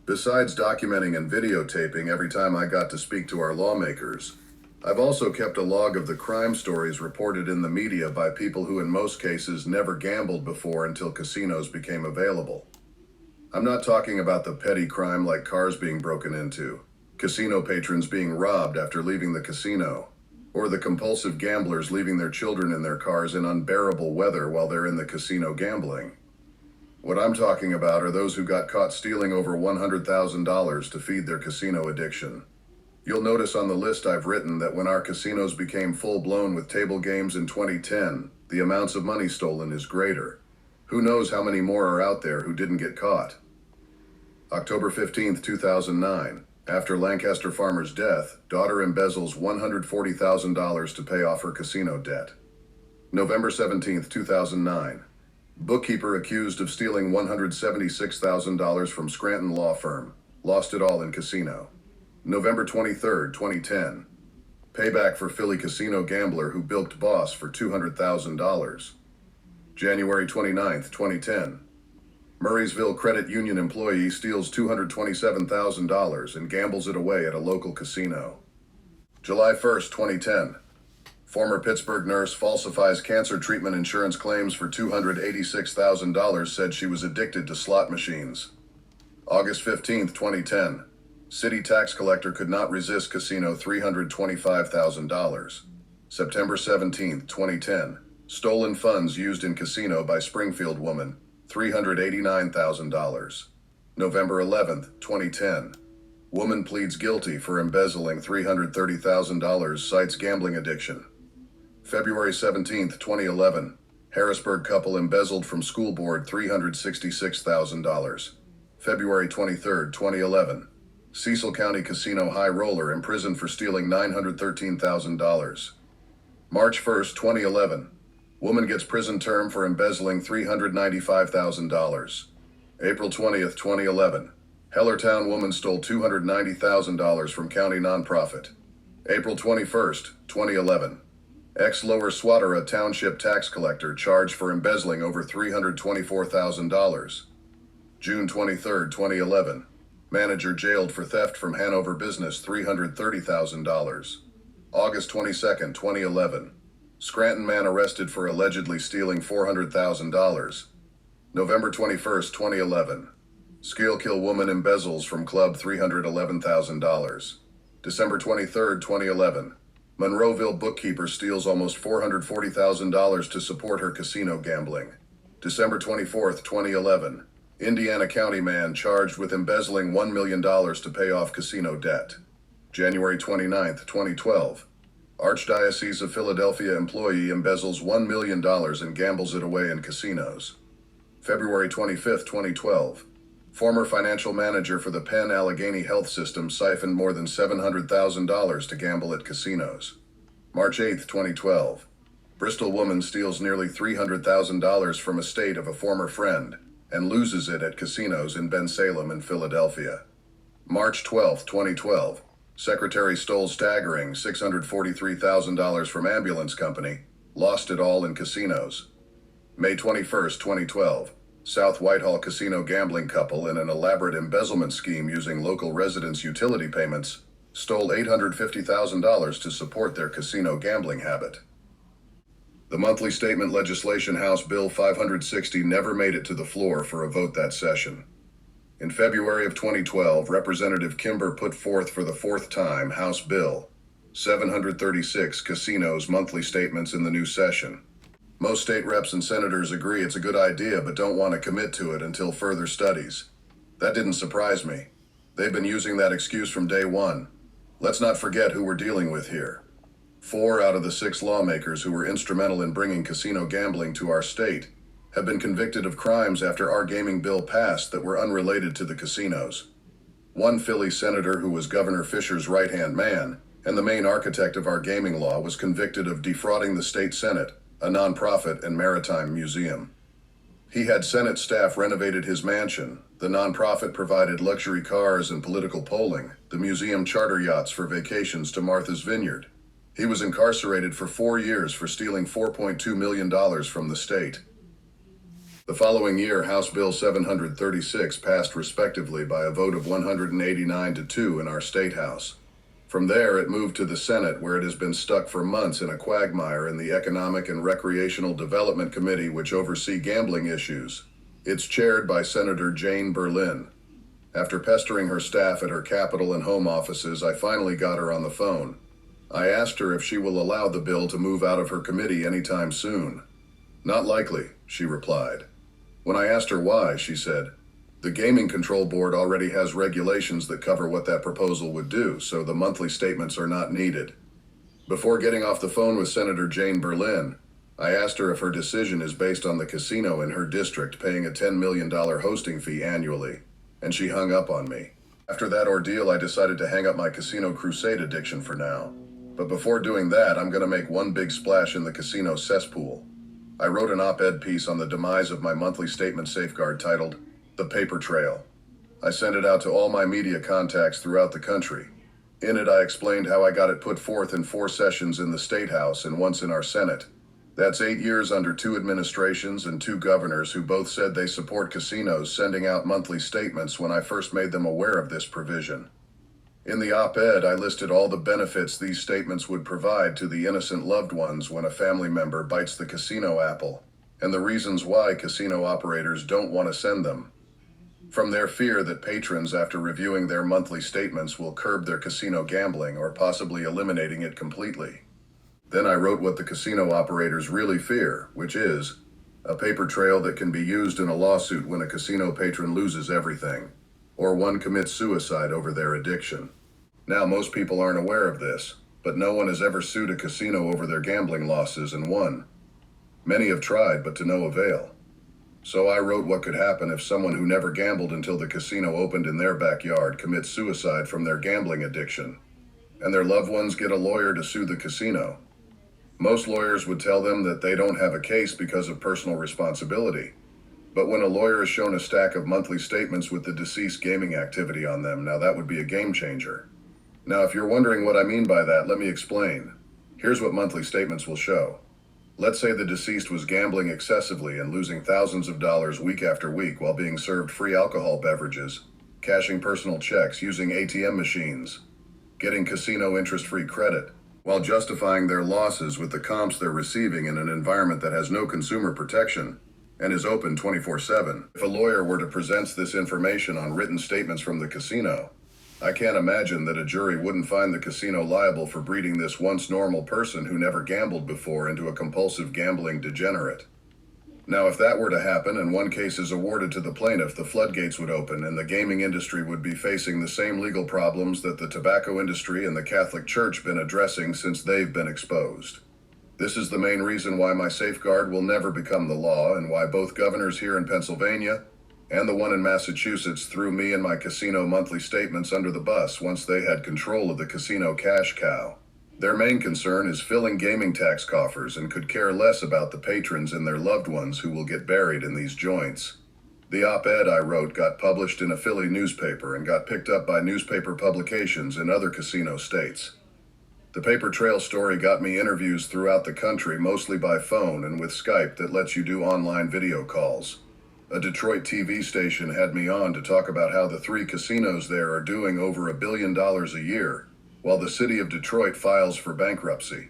Besides documenting and videotaping every time I got to speak to our lawmakers, I've also kept a log of the crime stories reported in the media by people who in most cases never gambled before until casinos became available. I'm not talking about the petty crime like cars being broken into, casino patrons being robbed after leaving the casino, or the compulsive gamblers leaving their children in their cars in unbearable weather while they're in the casino gambling. What I'm talking about are those who got caught stealing over $100,000 to feed their casino addiction. You'll notice on the list I've written that when our casinos became full-blown with table games in 2010, the amounts of money stolen is greater. Who knows how many more are out there who didn't get caught? October 15, 2009. After Lancaster Farmer's death, daughter embezzles $140,000 to pay off her casino debt. November 17, 2009. Bookkeeper accused of stealing $176,000 from Scranton law firm. Lost it all in casino. November 23, 2010. Payback for Philly casino gambler who bilked boss for $200,000. January 29, 2010. Murraysville Credit Union employee steals $227,000 and gambles it away at a local casino. July 1, 2010. Former Pittsburgh nurse falsifies cancer treatment insurance claims for $286,000, said she was addicted to slot machines. August 15, 2010. City tax collector could not resist casino $325,000. September 17, 2010. Stolen funds used in casino by Springfield woman, $389,000. November 11, 2010. Woman pleads guilty for embezzling $330,000, cites gambling addiction. February 17, 2011. Harrisburg couple embezzled from school board $366,000. February 23, 2011. Cecil County Casino high roller imprisoned for stealing $913,000. March 1, 2011. Woman gets prison term for embezzling $395,000. April 20, 2011. Hellertown woman stole $290,000 from county nonprofit. April 21, 2011. Ex-Lower Swatara Township tax collector charged for embezzling over $324,000. June 23, 2011. Manager jailed for theft from Hanover business $330,000. August 22, 2011. Scranton man arrested for allegedly stealing $400,000. November 21, 2011. Schuylkill woman embezzles from club $311,000. December 23, 2011. Monroeville bookkeeper steals almost $440,000 to support her casino gambling. December 24, 2011. Indiana County man charged with embezzling $1 million to pay off casino debt. January 29, 2012. Archdiocese of Philadelphia employee embezzles $1 million and gambles it away in casinos. February 25, 2012. Former financial manager for the Penn Allegheny Health System siphoned more than $700,000 to gamble at casinos. March 8, 2012. Bristol woman steals nearly $300,000 from estate of a former friend and loses it at casinos in Bensalem and Philadelphia. March 12, 2012. Secretary stole staggering $643,000 from ambulance company, lost it all in casinos. May 21, 2012. South Whitehall casino gambling couple in an elaborate embezzlement scheme using local residents' utility payments stole $850,000 to support their casino gambling habit. The monthly statement legislation House Bill 560 never made it to the floor for a vote that session. In February of 2012, Representative Kimber put forth for the fourth time House Bill 736 Casinos Monthly Statements in the new session. Most state reps and senators agree it's a good idea but don't want to commit to it until further studies. That didn't surprise me. They've been using that excuse from day one. Let's not forget who we're dealing with here. 4 out of the 6 lawmakers who were instrumental in bringing casino gambling to our state have been convicted of crimes after our gaming bill passed that were unrelated to the casinos. One Philly senator who was Governor Fisher's right-hand man and the main architect of our gaming law was convicted of defrauding the state Senate, a nonprofit and maritime museum. He had Senate staff renovated his mansion. The nonprofit provided luxury cars and political polling. The museum charter yachts for vacations to Martha's Vineyard. He was incarcerated for 4 years for stealing $4.2 million from the state. The following year, House Bill 736 passed respectively by a vote of 189 to 2 in our state house. From there, it moved to the Senate, where it has been stuck for months in a quagmire in the Economic and Recreational Development Committee, which oversee gambling issues. It's chaired by Senator Jane Berlin. After pestering her staff at her Capitol and home offices, I finally got her on the phone. I asked her if she will allow the bill to move out of her committee anytime soon. "Not likely," she replied. When I asked her why, she said, "The Gaming Control Board already has regulations that cover what that proposal would do, so the monthly statements are not needed." Before getting off the phone with Senator Jane Berlin, I asked her if her decision is based on the casino in her district paying a $10 million hosting fee annually, and she hung up on me. After that ordeal, I decided to hang up my casino crusade addiction for now. But before doing that, I'm going to make one big splash in the casino cesspool. I wrote an op-ed piece on the demise of my monthly statement safeguard titled, "The Paper Trail." I sent it out to all my media contacts throughout the country. In it, I explained how I got it put forth in 4 sessions in the State House and once in our Senate. That's 8 years under 2 administrations and 2 governors who both said they support casinos sending out monthly statements when I first made them aware of this provision. In the op-ed, I listed all the benefits these statements would provide to the innocent loved ones when a family member bites the casino apple, and the reasons why casino operators don't want to send them. From their fear that patrons, after reviewing their monthly statements, will curb their casino gambling or possibly eliminating it completely. Then I wrote what the casino operators really fear, which is a paper trail that can be used in a lawsuit when a casino patron loses everything, or one commits suicide over their addiction. Now, most people aren't aware of this, but no one has ever sued a casino over their gambling losses and won. Many have tried, but to no avail. So I wrote what could happen if someone who never gambled until the casino opened in their backyard commits suicide from their gambling addiction, and their loved ones get a lawyer to sue the casino. Most lawyers would tell them that they don't have a case because of personal responsibility. But when a lawyer is shown a stack of monthly statements with the deceased gaming activity on them, now that would be a game changer. Now, if you're wondering what I mean by that, let me explain. Here's what monthly statements will show. Let's say the deceased was gambling excessively and losing thousands of dollars week after week while being served free alcohol beverages, cashing personal checks using ATM machines, getting casino interest-free credit, while justifying their losses with the comps they're receiving in an environment that has no consumer protection and is open 24/7. If a lawyer were to present this information on written statements from the casino, I can't imagine that a jury wouldn't find the casino liable for breeding this once normal person who never gambled before into a compulsive gambling degenerate. Now, if that were to happen and one case is awarded to the plaintiff, the floodgates would open and the gaming industry would be facing the same legal problems that the tobacco industry and the Catholic Church been addressing since they've been exposed. This is the main reason why my safeguard will never become the law and why both governors here in Pennsylvania and the one in Massachusetts threw me and my casino monthly statements under the bus once they had control of the casino cash cow. Their main concern is filling gaming tax coffers and could care less about the patrons and their loved ones who will get buried in these joints. The op-ed I wrote got published in a Philly newspaper and got picked up by newspaper publications in other casino states. The paper trail story got me interviews throughout the country, mostly by phone and with Skype that lets you do online video calls. A Detroit TV station had me on to talk about how the 3 casinos there are doing over $1 billion a year, while the city of Detroit files for bankruptcy.